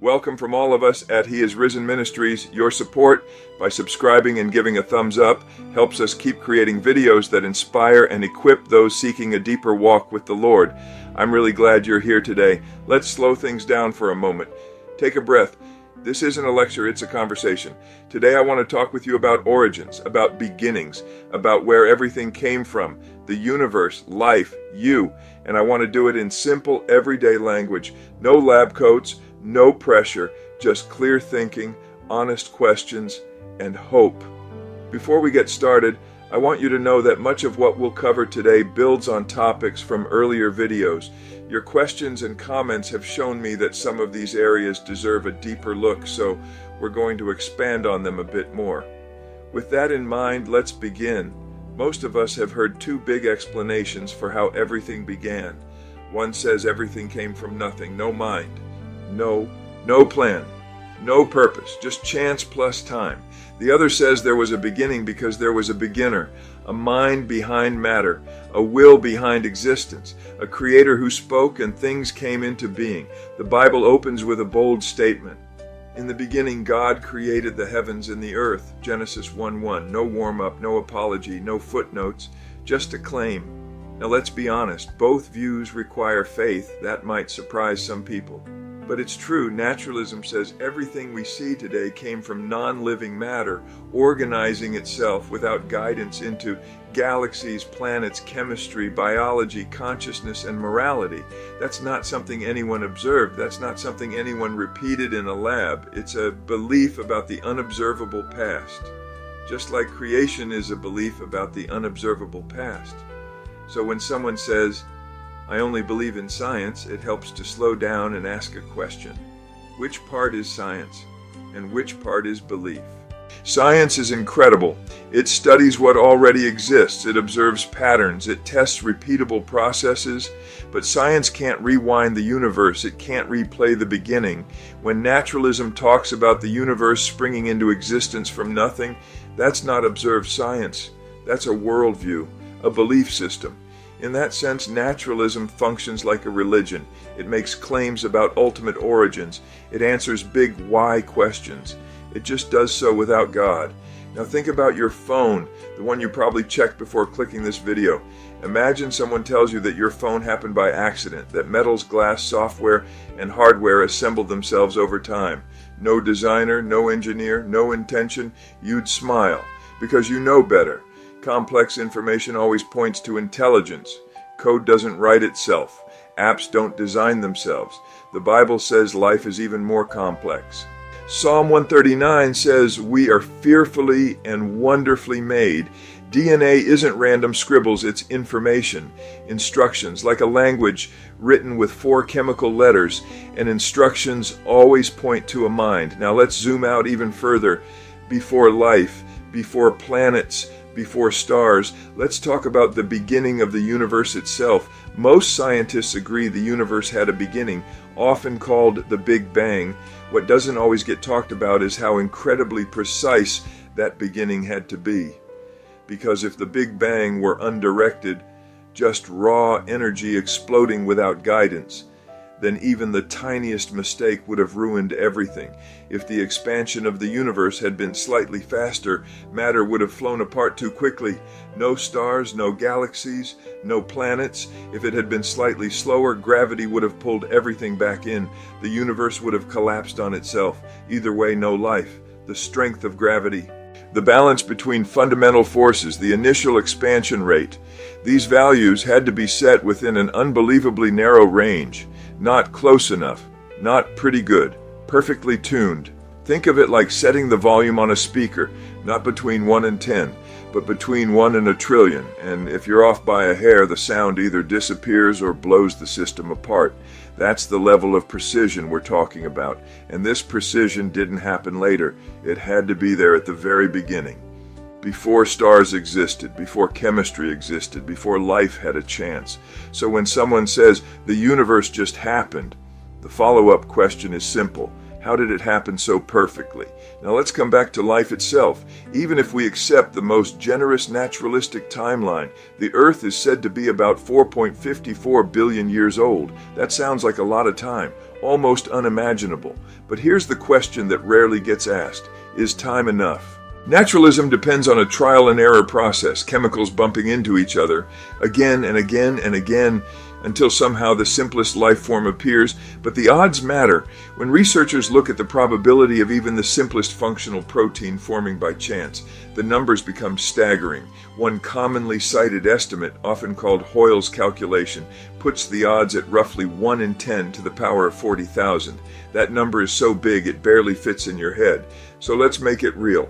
Welcome from all of us at He Is Risen Ministries. Your support by subscribing and giving a thumbs up helps us keep creating videos that inspire and equip those seeking a deeper walk with the Lord. I'm really glad you're here today. Let's slow things down for a moment. Take a breath. This isn't a lecture, it's a conversation. Today I want to talk with you about origins, about beginnings, about where everything came from, the universe, life, you. And I want to do it in simple, everyday language. No lab coats, no pressure, just clear thinking, honest questions, and hope. Before we get started, I want you to know that much of what we'll cover today builds on topics from earlier videos. Your questions and comments have shown me that some of these areas deserve a deeper look, so we're going to expand on them a bit more. With that in mind, let's begin. Most of us have heard two big explanations for how everything began. One says everything came from nothing, no mind, no plan, no purpose, just chance plus time. The other says there was a beginning because there was a beginner, a mind behind matter, a will behind existence, a creator who spoke and things came into being. The Bible opens with a bold statement. In the beginning, God created the heavens and the earth. Genesis 1:1. No warm-up, no apology, no footnotes, just a claim. Now let's be honest, both views require faith. That might surprise some people. But it's true, naturalism says everything we see today came from non-living matter organizing itself without guidance into galaxies, planets, chemistry, biology, consciousness, and morality. That's not something anyone observed. That's not something anyone repeated in a lab. It's a belief about the unobservable past. Just like creation is a belief about the unobservable past. So when someone says, I only believe in science, it helps to slow down and ask a question. Which part is science and which part is belief? Science is incredible. It studies what already exists. It observes patterns. It tests repeatable processes. But science can't rewind the universe. It can't replay the beginning. When naturalism talks about the universe springing into existence from nothing, that's not observed science. That's a worldview, a belief system. In that sense, naturalism functions like a religion. It makes claims about ultimate origins. It answers big why questions. It just does so without God. Now think about your phone, the one you probably checked before clicking this video. Imagine someone tells you that your phone happened by accident, that metals, glass, software, and hardware assembled themselves over time. No designer, no engineer, no intention. You'd smile because you know better. Complex information always points to intelligence. Code doesn't write itself. Apps don't design themselves. The Bible says life is even more complex. Psalm 139 says we are fearfully and wonderfully made. DNA isn't random scribbles, it's information, instructions, like a language written with 4 chemical letters, and instructions always point to a mind. Now let's zoom out even further. Before life, before planets, before stars, let's talk about the beginning of the universe itself. Most scientists agree the universe had a beginning, often called the Big Bang. What doesn't always get talked about is how incredibly precise that beginning had to be. Because if the Big Bang were undirected, just raw energy exploding without guidance, then even the tiniest mistake would have ruined everything. If the expansion of the universe had been slightly faster, matter would have flown apart too quickly. No stars, no galaxies, no planets. If it had been slightly slower, gravity would have pulled everything back in. The universe would have collapsed on itself. Either way, no life. The strength of gravity. The balance between fundamental forces, the initial expansion rate. These values had to be set within an unbelievably narrow range. Not close enough, not pretty good, perfectly tuned. Think of it like setting the volume on a speaker, not between 1 and 10, but between 1 and a trillion. And if you're off by a hair, the sound either disappears or blows the system apart. That's the level of precision we're talking about. And this precision didn't happen later. It had to be there at the very beginning. Before stars existed, before chemistry existed, before life had a chance. So when someone says the universe just happened, the follow-up question is simple. How did it happen so perfectly? Now let's come back to life itself. Even if we accept the most generous naturalistic timeline, the Earth is said to be about 4.54 billion years old. That sounds like a lot of time, almost unimaginable. But here's the question that rarely gets asked. Is time enough? Naturalism depends on a trial and error process, chemicals bumping into each other again and again and again, until somehow the simplest life form appears, but the odds matter. When researchers look at the probability of even the simplest functional protein forming by chance, the numbers become staggering. One commonly cited estimate, often called Hoyle's calculation, puts the odds at roughly 1 in 10 to the power of 40,000. That number is so big it barely fits in your head. So let's make it real.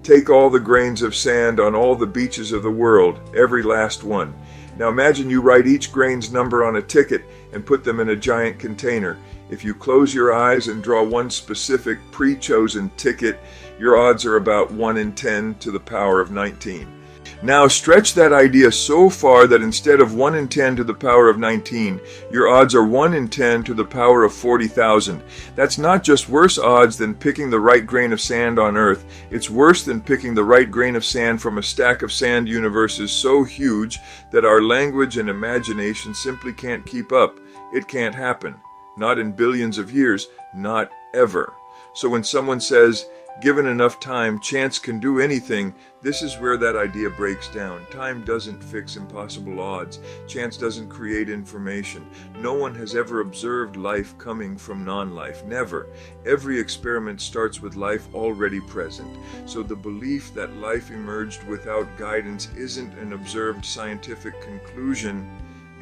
Take all the grains of sand on all the beaches of the world, every last one. Now imagine you write each grain's number on a ticket and put them in a giant container. If you close your eyes and draw one specific pre-chosen ticket, your odds are about 1 in 10 to the power of 19. Now stretch that idea so far that instead of 1 in 10 to the power of 19, your odds are 1 in 10 to the power of 40,000. That's not just worse odds than picking the right grain of sand on Earth. It's worse than picking the right grain of sand from a stack of sand universes so huge that our language and imagination simply can't keep up. It can't happen. Not in billions of years, not ever. So when someone says, given enough time, chance can do anything, this is where that idea breaks down. Time doesn't fix impossible odds. Chance doesn't create information. No one has ever observed life coming from non-life. Never. Every experiment starts with life already present. So the belief that life emerged without guidance isn't an observed scientific conclusion.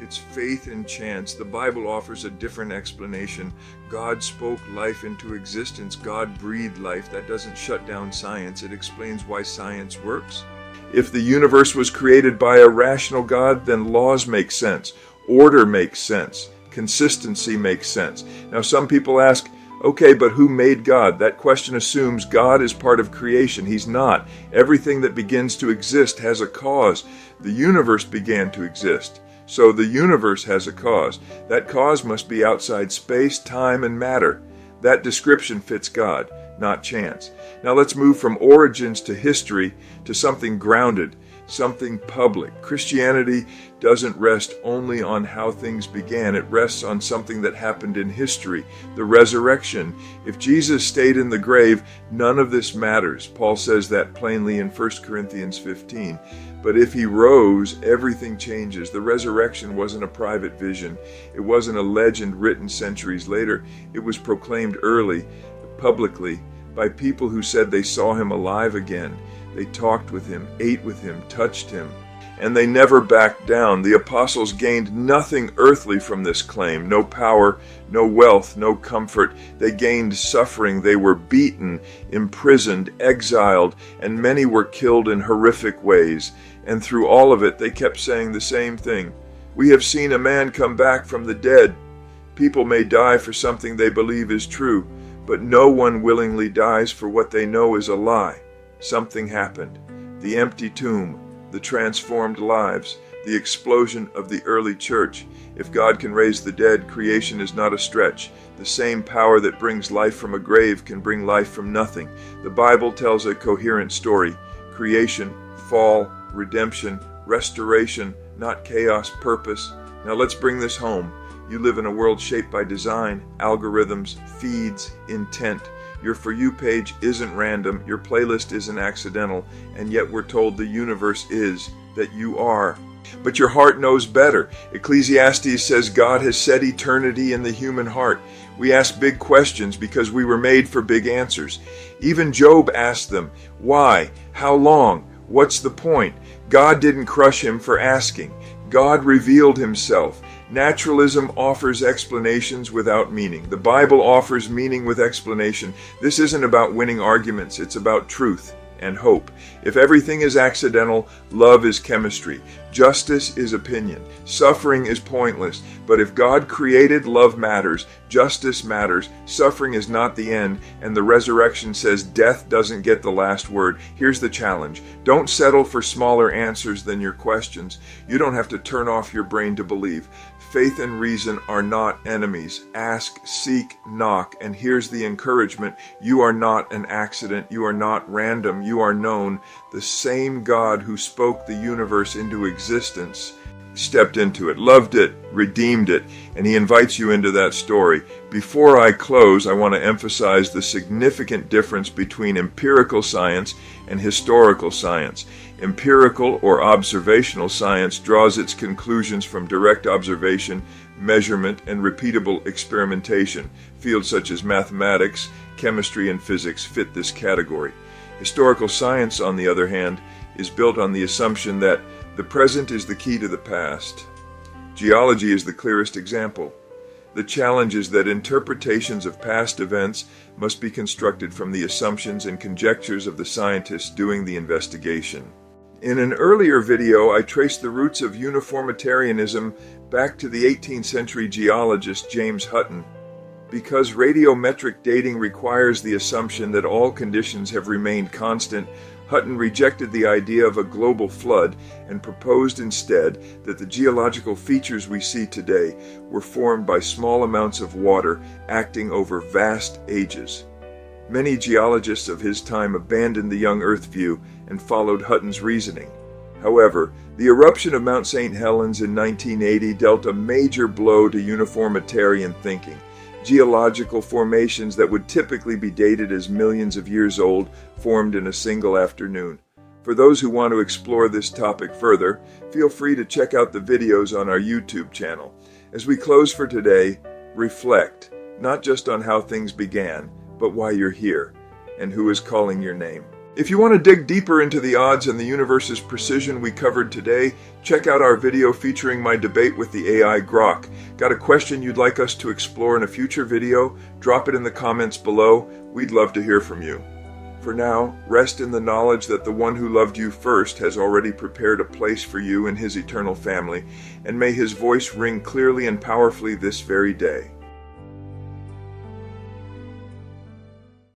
It's faith in chance. The Bible offers a different explanation. God spoke life into existence. God breathed life. That doesn't shut down science. It explains why science works. If the universe was created by a rational God, then laws make sense. Order makes sense. Consistency makes sense. Now some people ask, okay, but who made God? That question assumes God is part of creation. He's not. Everything that begins to exist has a cause. The universe began to exist. So the universe has a cause. That cause must be outside space, time, and matter. That description fits God, not chance. Now let's move from origins to history to something grounded, something public. Christianity doesn't rest only on how things began. It rests on something that happened in history, the resurrection. If Jesus stayed in the grave, none of this matters. Paul says that plainly in 1 Corinthians 15. But if he rose, everything changes. The resurrection wasn't a private vision. It wasn't a legend written centuries later. It was proclaimed early, publicly, by people who said they saw him alive again. They talked with him, ate with him, touched him, and they never backed down. The apostles gained nothing earthly from this claim. No power, no wealth, no comfort. They gained suffering. They were beaten, imprisoned, exiled, and many were killed in horrific ways. And through all of it, they kept saying the same thing. We have seen a man come back from the dead. People may die for something they believe is true, but no one willingly dies for what they know is a lie. Something happened. The empty tomb, the transformed lives, the explosion of the early church. If God can raise the dead, creation is not a stretch. The same power that brings life from a grave can bring life from nothing. The Bible tells a coherent story. Creation, fall, redemption, restoration, not chaos, purpose. Now let's bring this home. You live in a world shaped by design, algorithms, feeds, intent. Your For You page isn't random, your playlist isn't accidental, and yet we're told the universe is, that you are. But your heart knows better. Ecclesiastes says God has set eternity in the human heart. We ask big questions because we were made for big answers. Even Job asked them, why? How long? What's the point? God didn't crush him for asking. God revealed himself. Naturalism offers explanations without meaning. The Bible offers meaning with explanation. This isn't about winning arguments. It's about truth and hope. If everything is accidental, love is chemistry. Justice is opinion. Suffering is pointless. But if God created, love matters. Justice matters. Suffering is not the end. And the resurrection says death doesn't get the last word. Here's the challenge. Don't settle for smaller answers than your questions. You don't have to turn off your brain to believe. Faith and reason are not enemies. Ask, seek, knock. And here's the encouragement. You are not an accident. You are not random. You are known. The same God who spoke the universe into existence stepped into it, loved it, redeemed it, and he invites you into that story. Before I close, I want to emphasize the significant difference between empirical science and historical science. Empirical or observational science draws its conclusions from direct observation, measurement, and repeatable experimentation. Fields such as mathematics, chemistry, and physics fit this category. Historical science, on the other hand, is built on the assumption that the present is the key to the past. Geology is the clearest example. The challenge is that interpretations of past events must be constructed from the assumptions and conjectures of the scientists doing the investigation. In an earlier video, I traced the roots of uniformitarianism back to the 18th century geologist James Hutton. Because radiometric dating requires the assumption that all conditions have remained constant, Hutton rejected the idea of a global flood and proposed instead that the geological features we see today were formed by small amounts of water acting over vast ages. Many geologists of his time abandoned the young Earth view and followed Hutton's reasoning. However, the eruption of Mount St. Helens in 1980 dealt a major blow to uniformitarian thinking. Geological formations that would typically be dated as millions of years old formed in a single afternoon. For those who want to explore this topic further, feel free to check out the videos on our YouTube channel. As we close for today, reflect, not just on how things began, but why you're here, and who is calling your name. If you want to dig deeper into the odds and the universe's precision we covered today, check out our video featuring my debate with the AI Grok. Got a question you'd like us to explore in a future video? Drop it in the comments below. We'd love to hear from you. For now, rest in the knowledge that the one who loved you first has already prepared a place for you in his eternal family, and may his voice ring clearly and powerfully this very day.